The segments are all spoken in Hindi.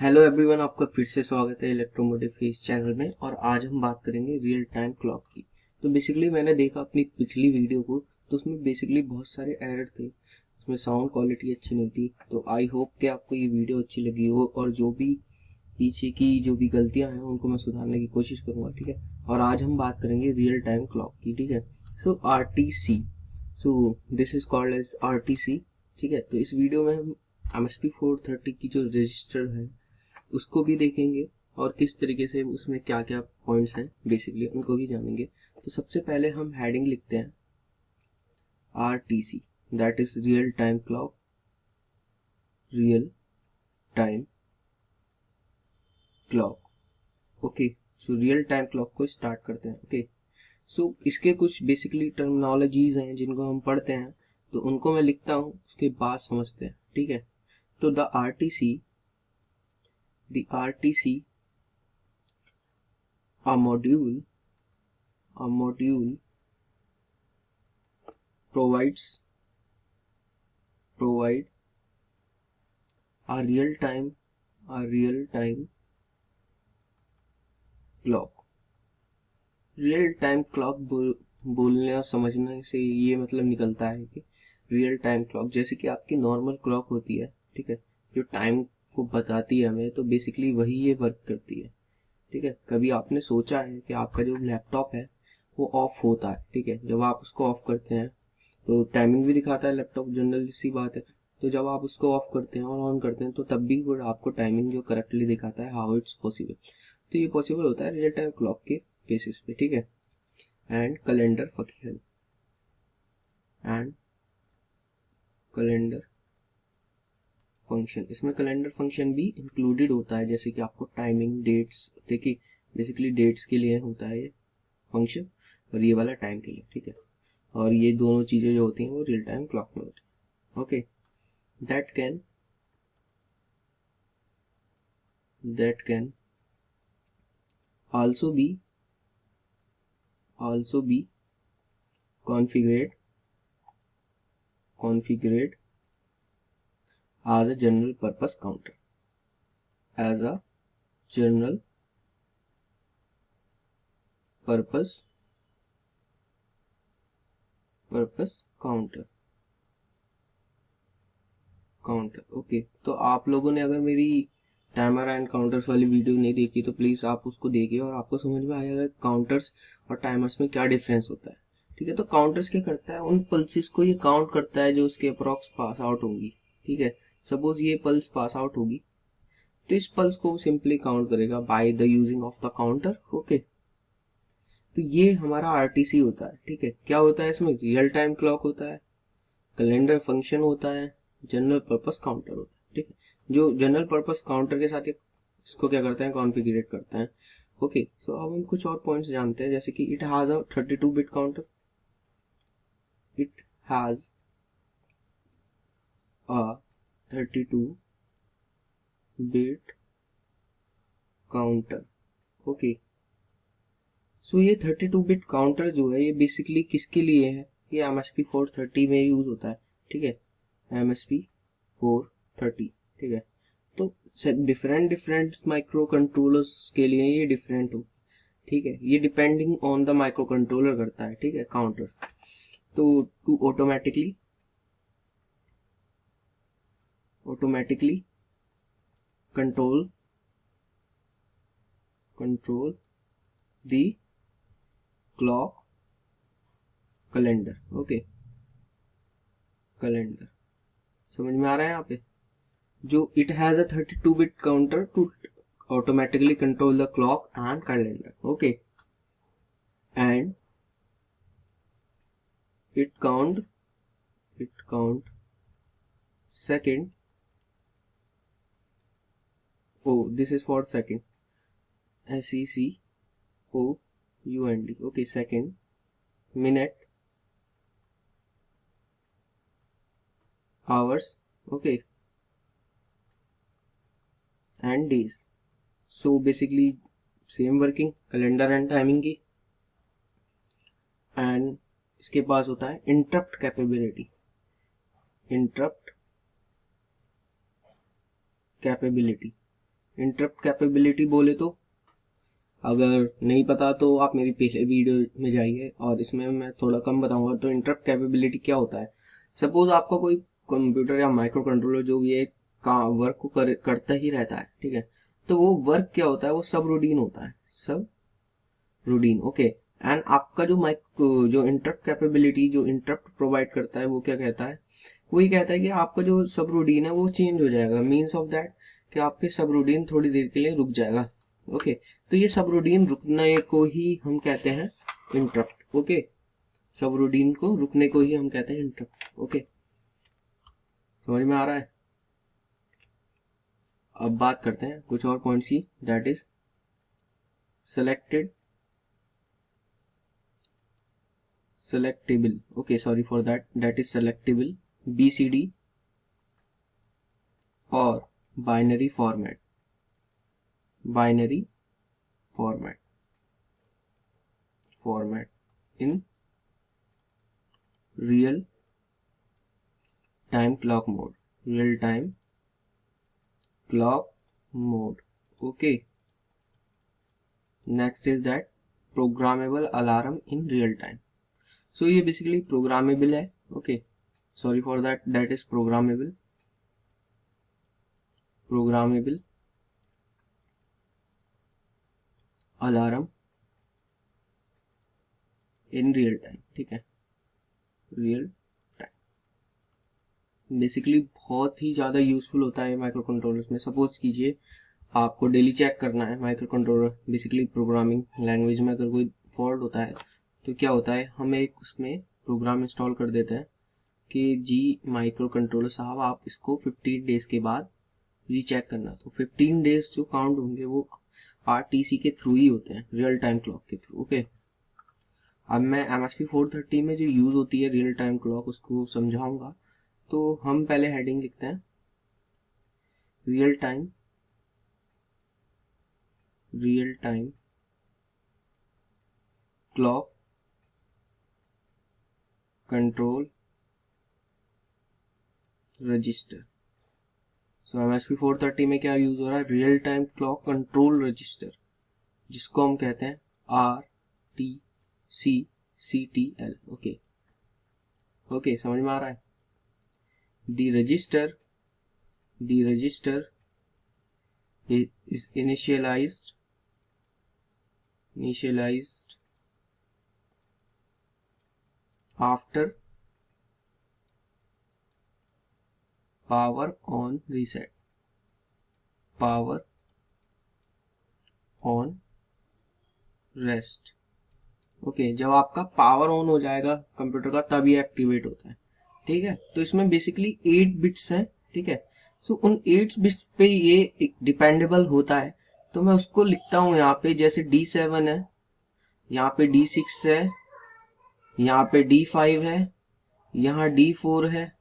हेलो एवरीवन, आपका फिर से स्वागत है इलेक्ट्रोमोटिव के इस चैनल में। और आज हम बात करेंगे रियल टाइम क्लॉक की। तो बेसिकली मैंने देखा अपनी पिछली वीडियो को, तो उसमें बेसिकली बहुत सारे एरर थे, उसमें साउंड क्वालिटी अच्छी नहीं थी। तो आई होप कि आपको ये वीडियो अच्छी लगी हो, और जो भी पीछे की जो भी गलतियां हैं उनको मैं सुधारने की कोशिश करूंगा, ठीक है। और आज हम बात करेंगे रियल टाइम क्लॉक की, ठीक है। So RTC, so this is called as RTC, ठीक है। तो इस वीडियो में हम MSP 430 की जो रजिस्टर है उसको भी देखेंगे, और किस तरीके से उसमें क्या क्या पॉइंट्स हैं बेसिकली उनको भी जानेंगे। तो सबसे पहले हम हेडिंग लिखते हैं RTC, that is real time clock, real time clock. Okay, so real time clock को स्टार्ट करते हैं। ओके, सो इसके कुछ बेसिकली टर्मिनोलॉजीज हैं जिनको हम पढ़ते हैं, तो उनको मैं लिखता हूँ, उसके बाद समझते हैं, ठीक है। तो the RTC a module provide a real time clock. Real time clock बोलने और समझने से ये मतलब निकलता है कि रियल टाइम क्लॉक जैसे कि आपकी नॉर्मल क्लॉक होती है, ठीक है, जो टाइम को बताती है हमें, तो बेसिकली वही ये वर्क करती है, ठीक है। कभी आपने सोचा है कि आपका जो लैपटॉप है वो ऑफ होता है, ठीक है। जब आप उसको ऑफ करते हैं तो टाइमिंग भी दिखाता है लैपटॉप, जनरल सी बात है। तो जब आप उसको ऑफ करते हैं और ऑन करते हैं तो तब भी वो आपको टाइमिंग जो करेक्टली दिखाता है। How it's possible? तो ये पॉसिबल होता है रियल टाइम क्लॉक के बेसिस पे, ठीक है। एंड एंड कैलेंडर फंक्शन, इसमें कैलेंडर फंक्शन भी इंक्लूडेड होता है, जैसे कि आपको टाइमिंग, डेट्स, देखिए बेसिकली डेट्स के लिए होता है ये फंक्शन, और ये वाला टाइम के लिए, ठीक है। और ये दोनों चीजें जो होती हैं वो रियल टाइम क्लॉक में होती है। Okay, that can that can also be configured as a general purpose counter, as a general purpose counter। Okay, तो आप लोगों ने अगर मेरी टाइमर एंड काउंटर्स वाली वीडियो नहीं देखी तो प्लीज आप उसको देखिए, और आपको समझ में आएगा काउंटर्स और टाइमर्स में क्या डिफरेंस होता है, ठीक है। तो काउंटर्स क्या करता है, उन पल्सेस को ये काउंट करता है जो उसके अप्रॉक्स पास आउट होंगी, ठीक है। सपोज ये पल्स पास आउट होगी, तो इस पल्स को सिंपली काउंट करेगा by the using of the counter. Okay, तो ये हमारा आरटीसी होता है, ठीक है। क्या होता है इसमें? रियल टाइम क्लॉक होता है, कैलेंडर फंक्शन होता है, जनरल पर्पस काउंटर होता है, ठीक है। जो जनरल पर्पस काउंटर के साथ इसको क्या करते हैं, कॉन्फ़िगरेट करते हैं। ओके, सो अब हम कुछ और पॉइंट्स जानते हैं, जैसे कि it has a 32 bit counter, it has a 32 bit counter. Okay, so ये 32 बिट काउंटर जो है ये बेसिकली किसके लिए है? ये MSP 430 में यूज होता है, ठीक है। MSP 430, ठीक है। तो डिफरेंट डिफरेंट माइक्रो कंट्रोलर्स के लिए ये डिफरेंट हो, ठीक है। ये depending on the microcontroller करता है, ठीक है, काउंटर। तो to automatically control the clock calendar. Okay, calendar समझ में आ रहा है यहाँ पे? जो it has a 32 bit counter to automatically control the clock and calendar। okay, and it count second, oh this is for second, SECOUND, okay, second, minute, hours, okay, and days। so basically same working calendar and timing की। and इसके पास होता है interrupt capability, इंटरप्ट कैपेबिलिटी बोले तो अगर नहीं पता तो आप मेरी पिछले वीडियो में जाइए और इसमें मैं थोड़ा कम बताऊंगा। तो इंटरप्ट कैपेबिलिटी क्या होता है, सपोज आपका कोई कंप्यूटर या माइक्रो कंट्रोलर जो भी है वर्क को करता ही रहता है, ठीक है। तो वो वर्क क्या होता है, वो सब रूटीन होता है, सब रूटीन, ओके। एंड आपका जो इंटरप्ट कैपेबिलिटी जो इंटरप्ट प्रोवाइड करता है वो क्या कहता है, वो ये कहता है कि आपका जो सब रूटीन है वो चेंज हो जाएगा, मीन्स ऑफ दैट कि आपके सब रूटीन थोड़ी देर के लिए रुक जाएगा, ओके। तो ये सब रूटीन रुकने को ही हम कहते हैं इंटरप्ट, ओके। सब रूटीन को रुकने को ही हम कहते हैं इंटरप्ट, ओके। समझ में आ रहा है। अब बात करते हैं कुछ और पॉइंट्स की, that is selectable, okay, sorry for that, that is selectable, BCD or binary format, binary format in real time clock mode, real time clock mode, okay. Next is that programmable alarm in real time. So ये basically programmable है, okay, sorry for that, that is programmable alarm in real time, ठीक है, रियल टाइम। बेसिकली बहुत ही ज़्यादा यूजफुल होता है माइक्रो कंट्रोलर्स में। सपोज कीजिए आपको डेली चेक करना है micro controller, basically programming language में अगर कोई फॉल्ट होता है तो क्या होता है, हम एक उसमें प्रोग्राम इंस्टॉल कर देते हैं कि जी माइक्रो कंट्रोलर साहब आप इसको 15 डेज के बाद रीचेक करना। तो 15 डेज जो काउंट होंगे वो RTC के थ्रू ही होते हैं, रियल टाइम क्लॉक के थ्रू, ओके। अब मैं MSP 430 में जो यूज होती है रियल टाइम क्लॉक उसको समझाऊंगा। तो हम पहले हेडिंग लिखते हैं real time clock control register. So MSP 430 में क्या यूज हो रहा है, real time clock control register, जिसको हम कहते हैं RTCCTL, ओके, ओके, समझ में आ रहा है। the register is initialized after power on reset, power on rest, okay. जब आपका पावर ऑन हो जाएगा कंप्यूटर का तब ये एक्टिवेट होता है, ठीक है। तो इसमें बेसिकली 8 बिट्स हैं, ठीक है। सो उन 8 बिट्स पे ये डिपेंडेबल होता है। तो मैं उसको लिखता हूँ यहाँ पे, जैसे D7 है, यहाँ पे D6 है, यहाँ पे D5 है, यहाँ D4 है,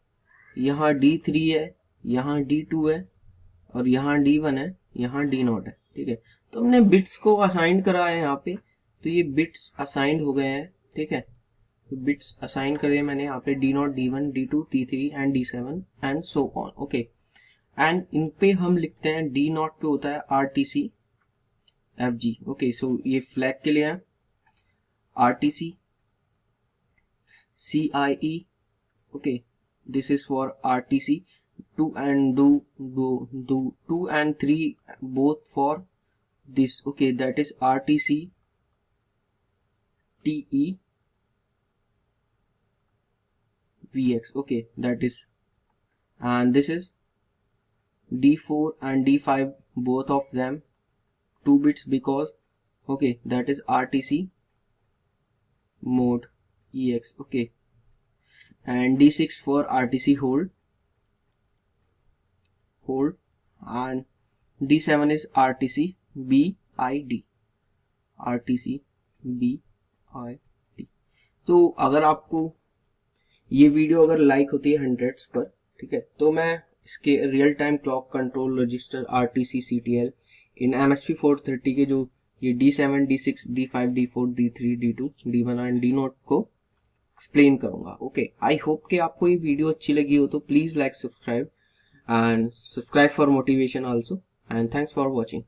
यहाँ D3 है, यहाँ D2 है और यहाँ D1 है, यहाँ D0 है, ठीक है। तो हमने बिट्स को असाइन करा है यहाँ पे, तो ये बिट्स असाइंड हो गए हैं, ठीक है। तो बिट्स असाइन करे मैंने यहाँ पे D0, D1, D2, D3 and D7 and so on, okay. And in पे हम लिखते हैं D0 पे होता है RTC FG, ओके। सो ये फ्लैग के लिए है RTC CIE, okay, this is for RTC 2 and 2 and 3 both for this, okay, that is RTC TE VX, okay, that is, and this is D4 and D5 both of them 2 bits because, okay, that is RTC mode EX, okay, and D6 for RTC hold, and D7 is RTC BID, RTC BID। तो अगर आपको ये वीडियो अगर लाइक होती है 100 पर, ठीक है, तो मैं इसके real time clock control register RTC CTL इन MSP 430 के जो ये D7, D6, D5, D4, D3, D2, D1 and D0 को एक्सप्लेन करूंगा, ओके। आई होप कि आपको ये वीडियो अच्छी लगी हो तो please like, subscribe and subscribe for motivation also. And thanks for watching.